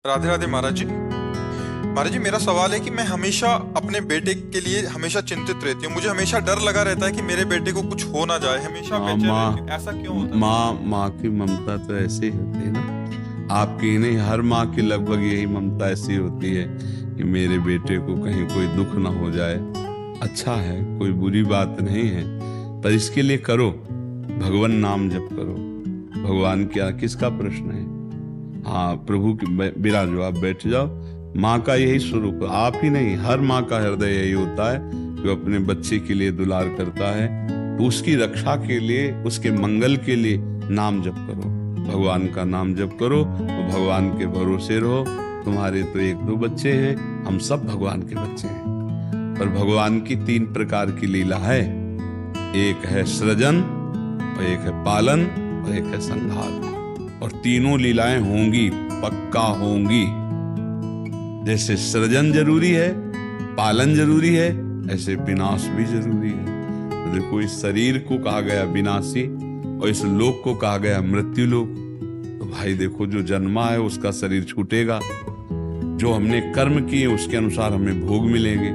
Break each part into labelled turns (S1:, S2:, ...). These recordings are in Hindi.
S1: राधे राधे महाराज जी। महाराज जी, मेरा सवाल है कि मैं हमेशा अपने बेटे के लिए हमेशा चिंतित रहती हूँ। मुझे हमेशा डर लगा रहता है कि मेरे बेटे को कुछ हो ना जाए। हमेशा बेचैन रहती हूँ। ऐसा क्यों होता है?
S2: माँ की ममता तो ऐसे ही होती है ना। आपकी नहीं, हर माँ की लगभग यही ममता ऐसी होती है कि मेरे बेटे को कहीं कोई दुख ना हो जाए। अच्छा है, कोई बुरी बात नहीं है, पर इसके लिए करो, भगवान नाम जप करो। भगवान क्या, किसका प्रश्न है? हाँ, प्रभु की विराजो, आप बैठ जाओ। माँ का यही स्वरूप, आप ही नहीं, हर माँ का हृदय यही होता है कि वो अपने बच्चे के लिए दुलार करता है, तो उसकी रक्षा के लिए, उसके मंगल के लिए नाम जप करो, भगवान का नाम जप करो, तो भगवान के भरोसे रहो। तुम्हारे तो एक दो बच्चे हैं, हम सब भगवान के बच्चे हैं, पर भगवान की 3 प्रकार की लीला है। एक है सृजन, और एक है पालन, और एक है संहार। और तीनों लीलाएं होंगी, पक्का होंगी। जैसे सृजन जरूरी है, पालन जरूरी है, ऐसे विनाश भी जरूरी है। तो देखो, इस शरीर को कहा गया विनाशी और इस लोक को कहा गया मृत्यु लोक। तो भाई देखो, जो जन्मा है उसका शरीर छूटेगा, जो हमने कर्म किए उसके अनुसार हमें भोग मिलेंगे।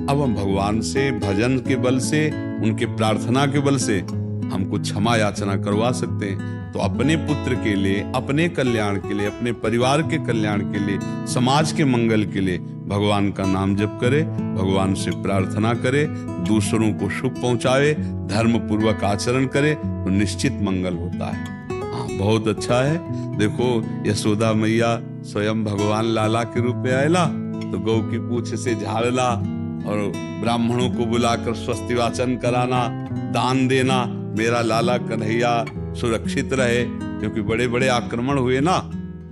S2: अब हम भगवान से भजन के बल से, उनके प्रार्थना के बल से हमको क्षमा याचना करवा सकते हैं। तो अपने पुत्र के लिए, अपने कल्याण के लिए, अपने परिवार के कल्याण के लिए, समाज के मंगल के लिए भगवान का नाम जप करे, भगवान से प्रार्थना करे, दूसरों को सुख पहुंचावे, धर्म पूर्वक आचरण करे, तो निश्चित मंगल होता है। हाँ, बहुत अच्छा है। देखो, यशोदा मैया स्वयं भगवान लाला के रूप में आयला, तो गौ की पूंछ से झाड़ना और ब्राह्मणों को बुलाकर स्वस्ति वाचन कराना, दान देना, मेरा लाला कन्हैया सुरक्षित रहे। क्योंकि बड़े बड़े आक्रमण हुए ना,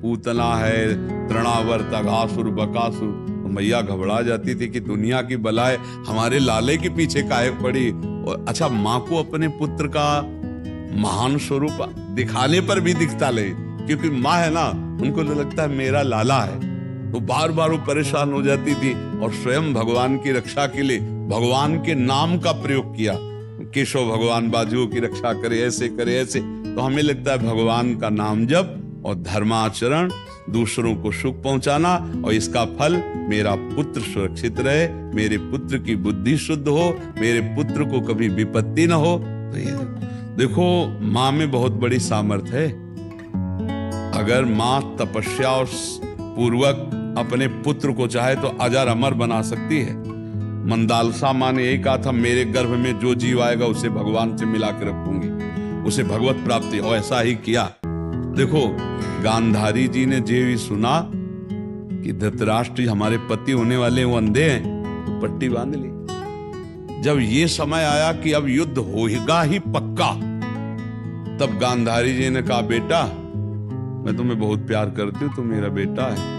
S2: पूतना है, तृणावर्त, अघासुर, बकासुर, तो मैया घबरा जाती थी कि दुनिया की बलाएं हमारे लाले के पीछे काहे पड़ी। और अच्छा, माँ को अपने पुत्र का महान स्वरूप दिखाने पर भी दिखता ले, क्योंकि माँ है ना, उनको तो लगता है मेरा लाला है, तो बार बार वो परेशान हो जाती थी। और स्वयं भगवान की रक्षा के लिए भगवान के नाम का प्रयोग किया, केशव भगवान बाजुओं की रक्षा करे, ऐसे करे, ऐसे। तो हमें लगता है भगवान का नाम जप और धर्माचरण, दूसरों को सुख पहुंचाना, और इसका फल मेरा पुत्र सुरक्षित रहे, मेरे पुत्र की बुद्धि शुद्ध हो, मेरे पुत्र को कभी विपत्ति न हो। तो ये देखो, माँ में बहुत बड़ी सामर्थ्य है। अगर माँ तपस्या और पूर्वक अपने पुत्र को चाहे तो अजर अमर बना सकती है। मंदालसा माँ ने यही कहा था, मेरे गर्भ में जो जीव आएगा उसे भगवान से मिला के रखूंगी, उसे भगवत प्राप्ति, और ऐसा ही किया। देखो, गांधारी जी ने जे भी सुना कि धृतराष्ट्र हमारे पति होने वाले वो अंधे हैं, तो पट्टी बांध ली। जब ये समय आया कि अब युद्ध होगा ही पक्का, तब गांधारी जी ने कहा, बेटा मैं तुम्हें बहुत प्यार करती हूँ, तुम मेरा बेटा है,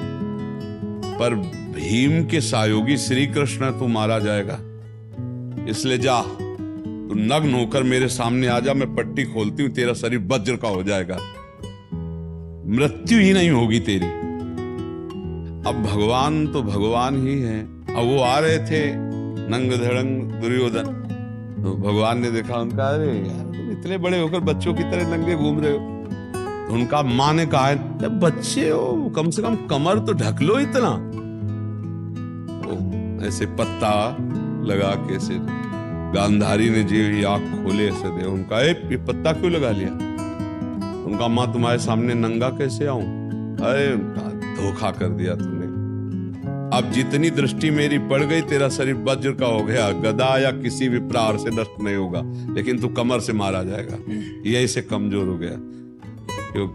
S2: पर भीम के सहयोगी श्री कृष्ण तू मारा जाएगा, इसलिए जा, तू नग्न होकर मेरे सामने आ जा, मैं पट्टी खोलती हूँ, तेरा शरीर वज्र का हो जाएगा, मृत्यु ही नहीं होगी तेरी। अब भगवान तो भगवान ही है। अब वो आ रहे थे नंग धड़ंग दुर्योधन, तो भगवान ने देखा उनका, अरे यार तुम इतने बड़े होकर बच्चों की तरह नंगे घूम रहे हो। तो उनका माँ ने कहा, जब बच्चे हो कम से कम कमर तो ढक लो इतना। ऐसे पत्ता लगा के, ऐसे गांधारी ने जी आंख खोले, ऐसे दे उनका, ये पत्ता क्यों लगा लिया? उनका, माँ तुम्हारे सामने नंगा कैसे आऊं? अरे उनका, धोखा कर दिया तुमने। अब जितनी दृष्टि मेरी पड़ गई, तेरा शरीर वज्र का हो गया, गदा या किसी भी प्रहार से नष्ट नहीं होगा, लेकिन तू कमर से मारा जाएगा। ये ऐसे कमजोर हो गया।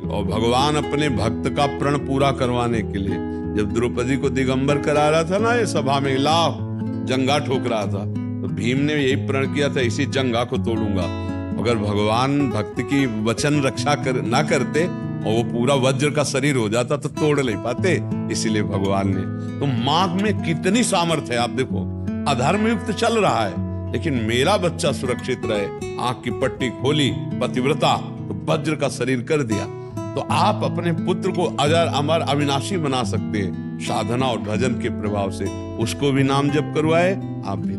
S2: और भगवान अपने भक्त का प्रण पूरा करवाने के लिए, जब द्रौपदी को दिगंबर करा रहा था ना, ये सभा में लाभ जंगा ठोक रहा था, तो भीम ने यही प्रण किया था, इसी जंगा को तोड़ूंगा। अगर भगवान भक्त की वचन रक्षा ना करते और वो पूरा वज्र का शरीर हो जाता तो तोड़ नहीं पाते। इसीलिए भगवान ने, तो माँ में कितनी सामर्थ्य है। आप देखो, अधर्म युक्त चल रहा है, लेकिन मेरा बच्चा सुरक्षित रहे, आंख की पट्टी खोली, पतिव्रता, तो वज्र का शरीर कर दिया। तो आप अपने पुत्र को अजर अमर अविनाशी बना सकते हैं साधना और भजन के प्रभाव से। उसको भी नाम जप करवाए, आप भी